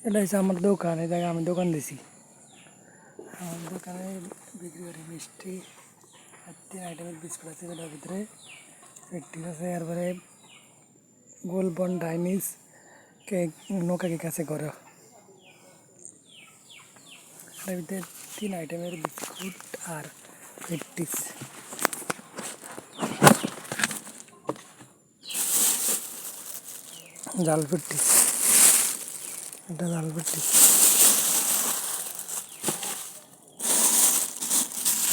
এটা হচ্ছে আমার দোকান। এই জায়গায় আমি দোকান দিছি। আমার দোকানে বিক্রি করি মিষ্টি আর 3 আইটেমের বিস্কুট আছে। এটার ভিতরে পেট্টি আছে, এরপরে গোলবন ডাইনিস কেক নৌকা কেক আছে ঘরে। এটার ভিতরে 3 আইটেমের বিস্কুট আর পেট্টিস। জাল পেট্টিস, এটা জাল পেট্টিস।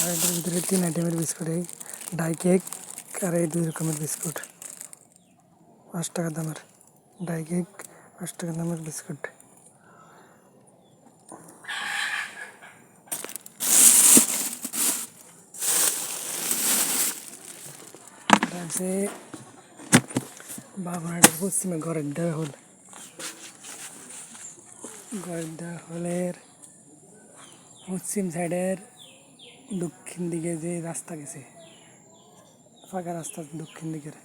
আর এটার ভিতরে 3 আইটেমের বিস্কুট, এই ডাই কেক আর এই 2 রকমের বিস্কুট। 5 টাকা দামের ডাই কেক, 5 টাকা দামের বিস্কুট। এটা আছে বাবুনাটের পশ্চিমে ঘরের দেওয়া হল। ঘরের দেওয়া হলের পশ্চিম সাইডের দক্ষিণ দিকে যে রাস্তা গেছে, ফাঁকা রাস্তা দক্ষিণ দিকের।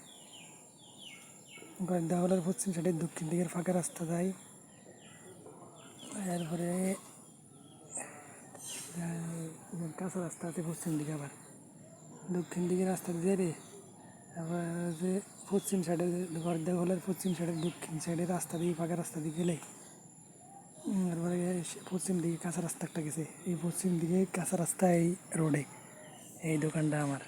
ঘরের দেওয়া হলের পশ্চিম সাইডের দক্ষিণ দিকের ফাঁকা রাস্তা যায়। এরপরে কাঁচা রাস্তা আছে পশ্চিম দিকে, আবার দক্ষিণ দিকে রাস্তা দিয়ে রে। আবার যে পশ্চিম সাইডে ঘর দেওয়া হলের পশ্চিম সাইডের দক্ষিণ সাইডে রাস্তা দিয়ে ফাঁকা রাস্তা দিয়ে গেলে তারপরে পশ্চিম দিকে কাঁচা রাস্তা একটা গেছে। এই পশ্চিম দিকে কাঁচা রাস্তা, এই রোডে এই দোকানটা আমার।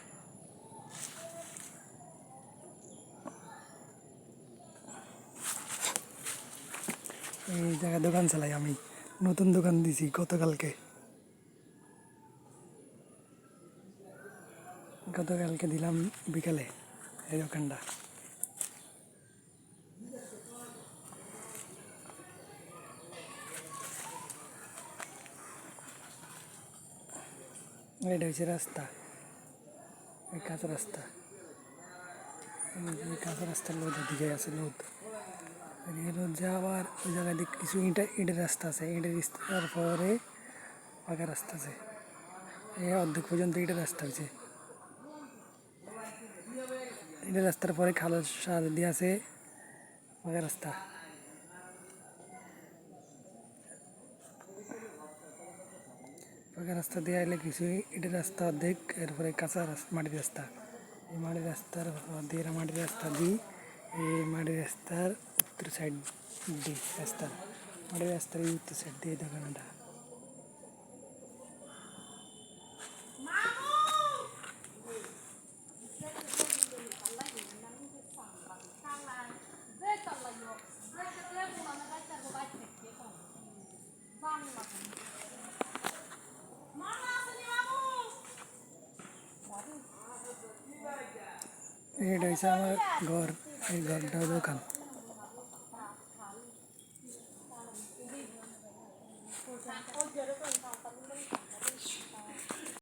এই জায়গায় দোকান চালাই আমি। নতুন দোকান দিছি গতকালকে দিলাম বিকালে এই দোকানটা। এটা হচ্ছে রাস্তা, এই কাঁচা রাস্তা। এই কাঁচা রাস্তার লোদের দিকে আছে লোদ। এদিকে রোদ যায়, আবার ওই জায়গায় দিকে কিছু ইটের রাস্তা আছে। ইটের রাস্তার পরে ফাঁকা রাস্তা আছে। এই অর্ধেক পর্যন্ত ইটের রাস্তা হয়েছে। ইটের রাস্তার পরে খালের সার দিয়ে আছে ফাঁকা রাস্তা। ফাঁকা রাস্তা দিয়ে আইলে কিছু ইটের রাস্তা অর্ধেক, এরপরে কাঁচা মাটির রাস্তা। এই মাটির রাস্তার দিয়ে মাটির রাস্তা দিই। এই মাটির রাস্তার উত্তর সাইড দিই মাটির রাস্তার এই উত্তর সাইড দিয়ে দোকানটা। এটা হচ্ছে আমার ঘর, এই ঘরটা দোকান।